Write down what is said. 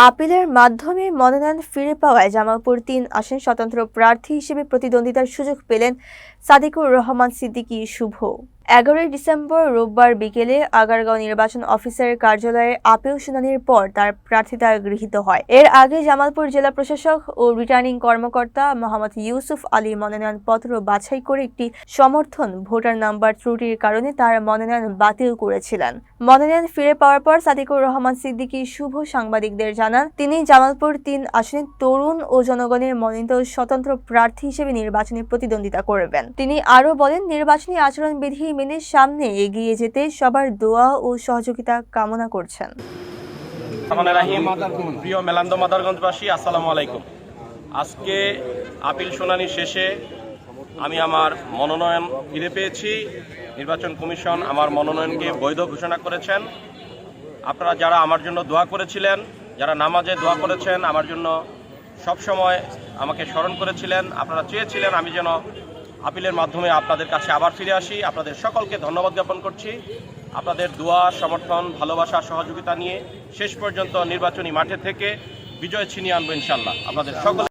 আপিলের মাধ্যমে মনোনয়ন ফিরে পাওয়ায় জামালপুর ৩ আসন স্বতন্ত্র প্রার্থী হিসেবে প্রতিদ্বন্দ্বিতার সুযোগ পেলেন সাদিকুর রহমান সিদ্দিকী শুভ। ১১ ডিসেম্বর রোববার বিকেলে আগারগাঁও নির্বাচন অফিসারের কার্যালয়ে আপিল শুনানির পর তার প্রার্থিতা গৃহীত হয়। এর আগে জামালপুর জেলা প্রশাসক ও রিটার্নিং কর্মকর্তা মোহাম্মদ ইউসুফ আলী মনোনয়নপত্র বাছাই করে একটি সমর্থন ভোটার নাম্বার ত্রুটির কারণে তার মনোনয়ন বাতিল করেছিলেন। মনোনয়ন ফিরে পাওয়ার পর সাদিকুর রহমান সিদ্দিকী শুভ সাংবাদিকদের জানান, তিনি জামালপুর ৩ আসনে তরুণ ও জনগণের মনোনীত স্বতন্ত্র প্রার্থী হিসেবে নির্বাচনে প্রতিদ্বন্দ্বিতা করবেন। তিনি আরও বলেন, নির্বাচনী আচরণবিধি মেনে সামনে এগিয়ে যেতে সবার দোয়া ও সহযোগিতা কামনা করছেন। প্রিয় মেলান্দ মাদারগঞ্জবাসী, আসসালামু আলাইকুম। আজকে আপিল শুনানি শেষে আমি আমার মনোনয়ন ফিরে পেয়েছি। নির্বাচন কমিশন আমার মনোনয়নকে বৈধ ঘোষণা করেছেন। আপনারা যারা আমার জন্য দোয়া করেছিলেন, যারা নামাজে দোয়া করেছেন, আমার জন্য সবসময় আমাকে স্মরণ করেছিলেন, আপনারা চেয়েছিলেন আমি যেন আপিলের মাধ্যমে আপনাদের কাছে আবার ফিরে আসি। আপনাদের সকলকে ধন্যবাদ জ্ঞাপন করছি। আপনাদের দোয়া, সমর্থন, ভালোবাসা, সহযোগিতা নিয়ে শেষ পর্যন্ত নির্বাচনী মাঠে থেকে বিজয় ছিনিয়ে আনবো ইনশাল্লাহ। আপনাদের সকল